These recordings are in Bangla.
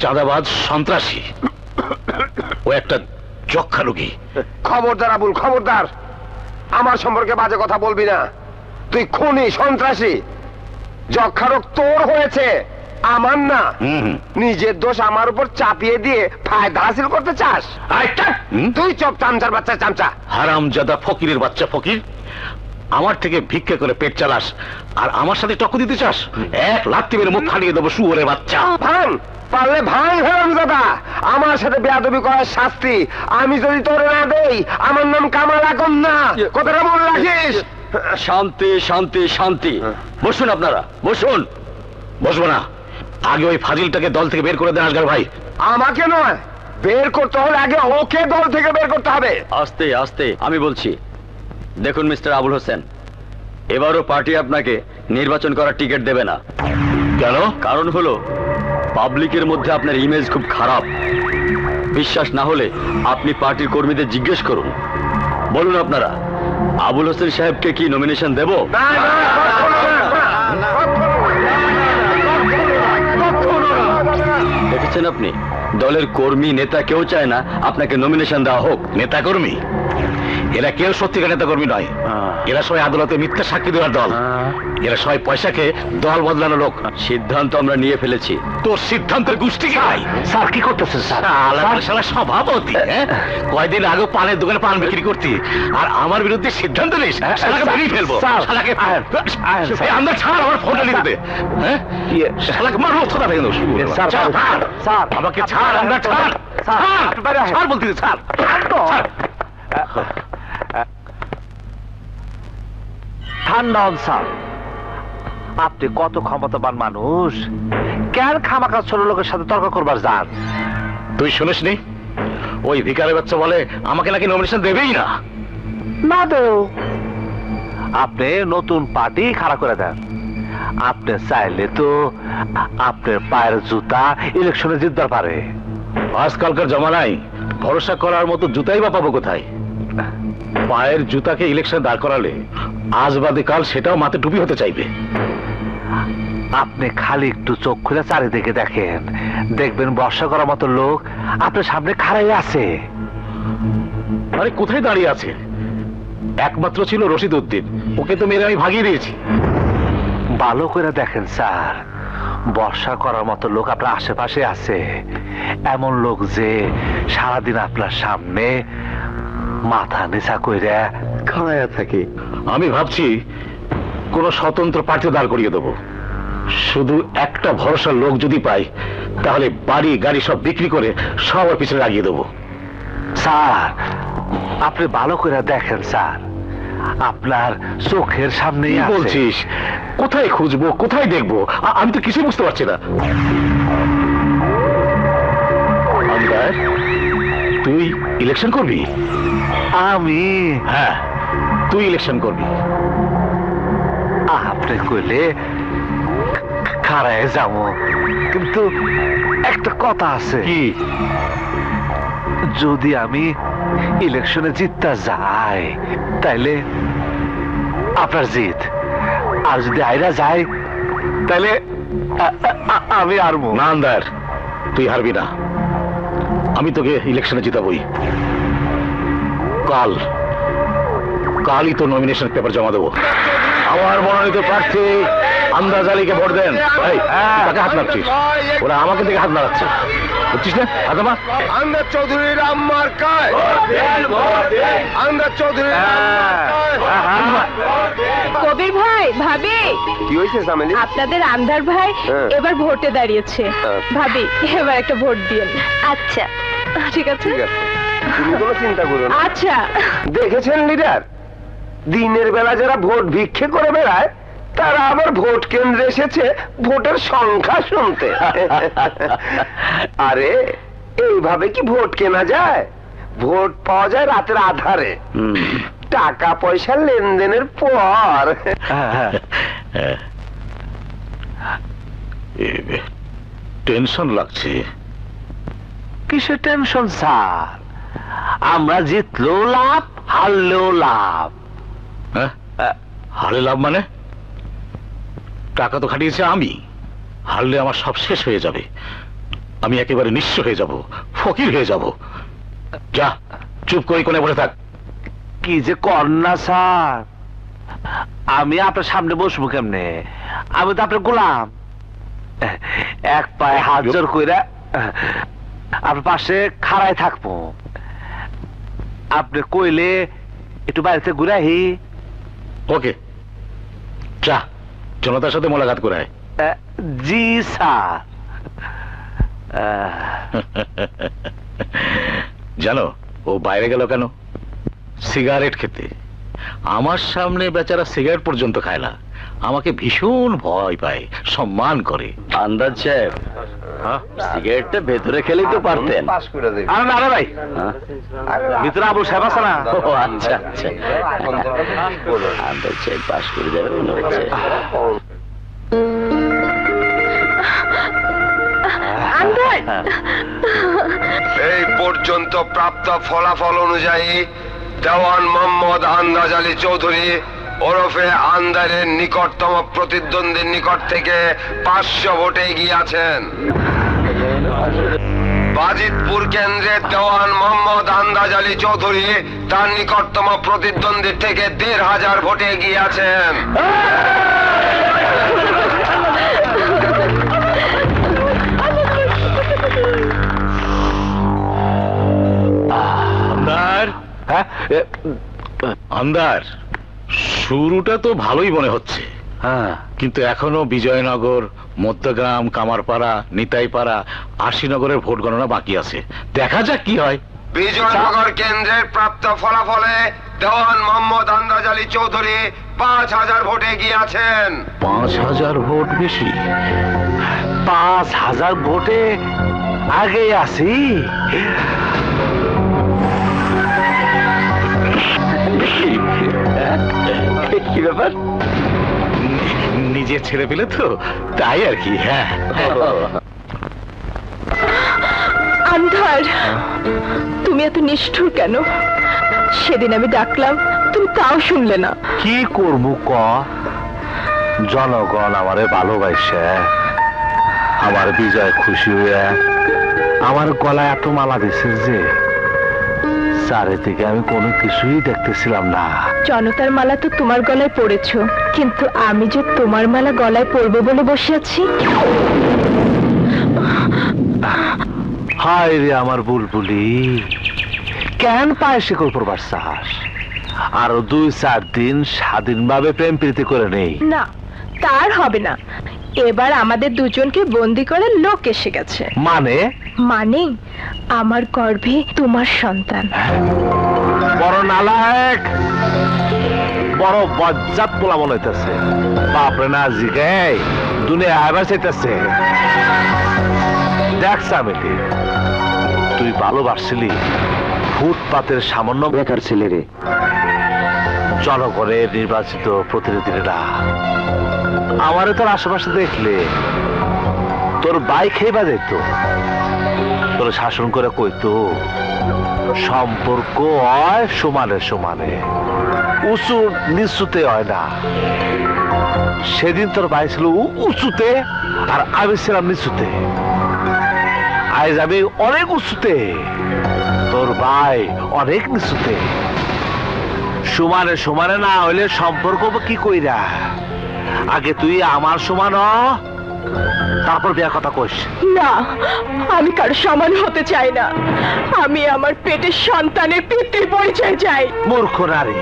চাঁদাবাজ, সন্ত্রাসী, ও একটা যক্ষা রোগী। খবরদার আবুল, খবরদার, আমার সম্পর্কে বাজে কথা বলবি না। তুই খুনি, সন্ত্রাসী। যক্ষা রোগ তোর হয়েছে, আমার না। নিজের দোষ আমার উপর চাপিয়ে দিয়ে ফায়দা হাসিল করতে চাস? তুই চপ, চামচার বাচ্চা, চামচা, হারামজাদা ফকিরের বাচ্চা ফকির। আমার থেকে ভিক্ষা করে পেট চালাস আর আমার সাথে টক্কর দিতে চাস? এক লাথি মেরে মুখ ফাটিয়ে দেবো শুয়োরের বাচ্চা। ভাঙ, পারলে ভাঙ। হারামজাদা, আমার সাথে বেয়াদবি করার শাস্তি আমি যদি তোরে না দেই, আমার নাম কামাল আকন না। কথাটা মনে রাখিস। শান্তি, শান্তি, শান্তি। বসুন আপনারা, বসুন। বসবো না, আগে ওই ফাজিলটাকে দল থেকে বের করে দেন আসগার ভাই। আমাকে নয়, বের করতে হলে আগে ওকে দল থেকে বের করতে হবে। আস্তে আস্তে, আমি বলছি। দেখুন মিস্টার আবুল হোসেন, এবারও পার্টি আপনাকে নির্বাচন করার টিকিট দেবে না। কেন? কারণ হলো পাবলিকের মধ্যে আপনার ইমেজ খুব খারাপ। বিশ্বাস না হলে আপনি পার্টির কর্মীদের জিজ্ঞেস করুন। বলুন আপনারা, আবুল হোসেন সাহেবকে কি নমিনেশন দেব? দেখেছেন আপনি, দলের কর্মী নেতা কেউ চায় না আপনাকে নমিনেশন দেওয়া হোক। নেতা কর্মী? এরা কেউ সত্যিকার নেতা কর্মী নয়। এরা সবাই আদালতে মিথ্যা সাক্ষী দেওয়ার দল। এরা সবাই পয়সাকে দল বদলানো লোক। সিদ্ধান্ত আমরা নিয়ে ফেলেছি। তোর সিদ্ধান্তের গোষ্ঠী খাই। স্যার কি করতেছেন স্যার? শালা সভাপতি, কয়দিন আগে পানের দোকানে পান বিক্রি করতি, আর আমার বিরুদ্ধে সিদ্ধান্ত নিস? শালাকে বেরিয়ে ফেলবো। শালাকে আমরা ছাড়, আমার ফোনটা নিতে দে। শালাকে মারবো থোড়া ভেঙে দেবো। স্যার আমাকে ছাড়, আমরা ছাড়, ছাড় বলতে ছাড়। ঠান্ডা হন স্যার, আপনি কত ক্ষমতাবান মানুষ, কেন খামাখা ছোট লোকের সাথে তর্ক করবার যান? তুই শুনিস নি? ওই ভিখারি বাচ্চা বলে আমাকে নাকি নমিনেশন দেবেই না। না দেও, আপনি নতুন পার্টি খাড়া করে দেন। আপনি চাইলে তো আপনার পায়ের জুতা ইলেকশনে জিততে পারে। আজকালকার জমানায় ভরসা করার মতো জুতাই বা পাবো কোথায়? পায়ের জুতাকে ইলেকশনে দাঁড় করালে আজ বাদে কাল সেটাও মাথায় টুপি হতে চাইবে। আপনি খালি একটু চোখ খুলে চারিদিকে দেখেন, দেখবেন বর্ষা করার মতো লোক আপনার সামনে খাড়াই আছে। আরে কোথায় দাঁড়িয়ে আছে? একমাত্র ছিল রশিদ উদ্দিন, ওকে তো মেরে আমি ভাগিয়ে দিয়েছি। ভালো করে দেখেন স্যার, বর্ষা করার মতো লোক আপনার আশেপাশে আছে। এমন লোক যে সারাদিন আপনার সামনে মাথা নিচা কইরা খাড়াইয়া থাকে। আমি ভাবছি কোন স্বতন্ত্র প্রার্থী দাঁড় করিয়ে দেবো। শুধু একটা ভরসার লোক যদি পাই, তাহলে বাড়ি গাড়ি সব বিক্রি করে সবার পিছনে লাগিয়ে দেবো। স্যার আপনি ভালো করে দেখেন স্যার, আপনার চোখের সামনে বলছিস? কোথায় খুঁজবো, কোথায় দেখবো? আমি তো কিছুই বুঝতে পারছি না। তুই ইলেকশন করবি? আমি? হ্যাঁ, তুই ইলেকশন করবি। আপনি কইলে খাড়ায় যাবো, কিন্তু একটা কথা আছে। কি? যদি আমি ইলেকশনে জিততে যাই তাইলে আপনার জিত, আর যদি আইরা যাই তাইলে আমি হারবো। না আন্দার, তুই হারবি না। আমি তোকে ইলেকশনে জিতাবই। কালই তো নমিনেশন পেপার জমা দেবো। আমার মনোনীত প্রার্থী আন্দাজ আলীকে ভোট দেন। তাকে হাত নাড়ছিস, ওরা আমাকে দেখে হাত নাড়াচ্ছে, বুঝছিস না? হাতামা আন্দাজ চৌধুরীর আম্মার কায়, আন্দাজ চৌধুরী। কবির ভাই, ভাবি, কি হয়েছে সামেলি? আপনাদের আন্দার ভাই এবার ভোটে দাঁড়িয়েছে। ভাবি এবার একটা ভোট দিন। আচ্ছা ঠিক আছে, ঠিক আছে, তুমি কোনো চিন্তা করো না। আচ্ছা। দেখেছেন লিডার, দিনের বেলা যারা ভোট ভিক্ষে করে বেড়ায়, তারা আবার ভোট কেন্দ্রে এসেছে ভোটের সংখ্যা শুনতে। আরে এইভাবে কি ভোট কেনা যায়? ভোট পাওয়া যায় রাতের আধারে, টাকা পয়সা লেনদেনের পর। টেনশন লাগছে। কিসের টেনশন স্যার? আমরা জিতলেও লাভ, হারলেও লাভ। হারলে লাভ মানে? টাকা তো খাটিয়েছে আমি, হারলে আমার সব শেষ হয়ে যাবে। আমি একেবারে নিঃস্ব হয়ে যাব, ফকির হয়ে যাব। যা চুপ করে কোণে বসে থাক। কি যে কন্যা স্যার, আমি আপনার সামনে বসবো কেমনে? আমি তো আপনার গোলাম। এক পায়ে হাত জোর কইরা আপনার পাশে খাড়ায় থাকবো। আপনি কইলে একটু বাড়িতে ঘুরাই। ওকে, যা জনতার সাথে মোলাকাত করে আয়। জি স্যার। জানো ও বাইরে গেল কেন? সিগারেট খেতে। আমার সামনে বেচারা সিগারেট পর্যন্ত খায় না, আমাকে ভীষণ ভয় পায়, সম্মান করে। আন্দাজ সাহেব, সিগারেটটা ভেতরে খেলেই তো পারতেন। আরে ভাই, ভিতরে আবুল সাহেব আছে না? ও আচ্ছা আচ্ছা, আন্দাজ সাহেব পাশ করে যাবে মনে হচ্ছে। এই পর্যন্ত প্রাপ্ত ফলাফল অনুযায়ী দেওয়ান মোহাম্মদ আন্দাজ আলী চৌধুরী ওরফে আন্দারের নিকটতম প্রতিদ্বন্দ্বীর নিকট থেকে 500 ভোটে এগিয়ে আছেন। বাজিতপুর কেন্দ্রের দেওয়ান মোহাম্মদ আন্দাজ আলী চৌধুরী তার নিকটতম প্রতিদ্বন্দ্বীর থেকে 1500 ভোটে এগিয়ে আছেন। আন্দার, আন্দার, শুরুটা তো ভালোই মনে হচ্ছে, কিন্তু এখনো বিজয়নগর, মধ্যগ্রাম, কামারপাড়া, নিতাইপাড়া, আশিনগরের ভোট গণনা বাকি আছে। দেখা যাক কি হয়। বিজয়নগর কেন্দ্রের প্রাপ্ত ফলাফলে দেওয়ান মোহাম্মদ আন্দাজ আলী চৌধুরী 5000 ভোটে এগিয়ে আছেন। 5000 ভোট বেশি? 5000 ভোটে আগে আছি। কি ব্যাপার? নিজের ছেলে পেলে তো, তাই আর কি। হ্যাঁ, আন্ধার, তুমি এত নিষ্ঠুর কেন? সেদিন আমি ডাকলাম, তুমি তাও শুনলে না। কি করবো ক? জনগণ আমারে ভালোবাসে, আমার বিজয় খুশি হয়ে আমার গলায় এত মালা দিছে যে চারিদিকে আমি কোনো কিছুই দেখতেছিলাম না। জনতার মালা তো তোমার গলায় পড়েছো, কিন্তু আমি যে তোমার মালা গলায় পরবো বলে বসে আছি। হায় রে আমার বুলবুলি, কেন পায়ে শিকল পড়বার চাস? আরো 2-4 দিন স্বাধীনভাবে প্রেম প্রীতি করে নেই। না, তার হবে না। এবার আমাদের দুজনকে বন্দি করে লোক এসে গেছে। মানে? মানে আমার গর্ভে তোমার সন্তান। বড় নালায়েক, বড় বজ্জাত পোলা মনে হইতেছে। বাপরে না জিগে দুনিয়া আইবার চাইতেছে। দেখ সামিলি, তুই ভালোবাসছিলি ফুটপাতের সামান্য বেকার ছেলে রে। জনগণের নির্বাচিত প্রতিনিধিরা আমারে তোর আশেপাশে দেখলে তোর বাইক খেয়ে যেত, তোর শাসন করে কইতো সম্পর্ক হয় সমানে সমানে, উঁচু নিচুতে হয় না। সেদিন তোর ভাই ছিল উঁচুতে আর আমি ছিলাম নিচুতে। আজ আমি অনেক উঁচুতে, তোর ভাই অনেক নিচুতে। সমানে সমানে না হইলে সম্পর্ক কি কইরা? আগে তুই আমার সমান হ, তারপর বিয়ার কথা কইস। না, আমি কারো সমান হতে চাই না। আমি আমার পেটের সন্তানের পিতৃ পরিচয় চাই। মূর্খ নারী,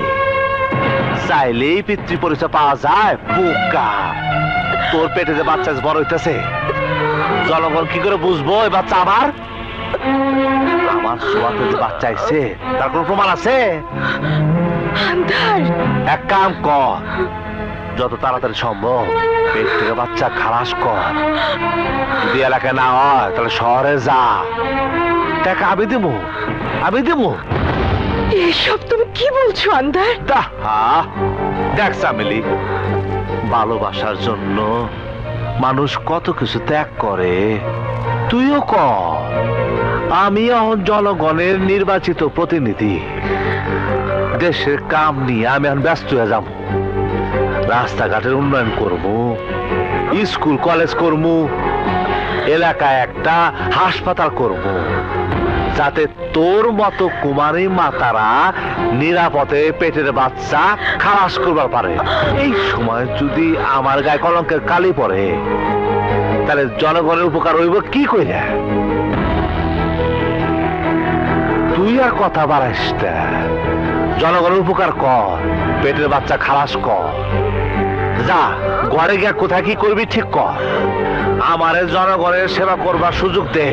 চাইলেই পিতৃ পরিচয় পাওয়া যায়? বোকা, তোর পেটে যে বাচ্চা বড় হইতেছে, জনগণ কি করে বুঝবো এই বাচ্চা আমার? আমার সোয়াতে যে বাচ্চা আইছে তার কোন প্রমাণ আছে? এক কাম কর, যত তাড়াতাড়ি সম্ভব পেট থেকে বাচ্চা খালাস কর। যদি এলাকায় না হয় তাহলে শহরে যা, টাকা আমি দেবো, আমি দেবো। এসব তুমি কি বলছো আন্ধার? দেখ সামিলি, ভালোবাসার জন্য মানুষ কত কিছু ত্যাগ করে, তুইও কর। আমি এখন জনগণের নির্বাচিত প্রতিনিধি, দেশের কাম নিয়ে আমি এখন ব্যস্ত হয়ে যাব। রাস্তাঘাটের উন্নয়ন করবো, স্কুল কলেজ করবো, এলাকায় একটা হাসপাতাল করব, যাতে তোর মতো কুমারী মাতারা নিরাপদে পেটের বাচ্চা খালাস করবার পারে। এই সময় যদি আমার গায়ে কলঙ্কের কালি পড়ে, তাহলে জনগণের উপকার হইব কি কইরা? তুই আর কথা বাড়াইস না, জনগণের উপকার কর, পেটের বাচ্চা খালাস কর। যা ঘরে গিয়া কোথায় কি করবি ঠিক কর, আমারে জনগণের সেবা করবার সুযোগ দে।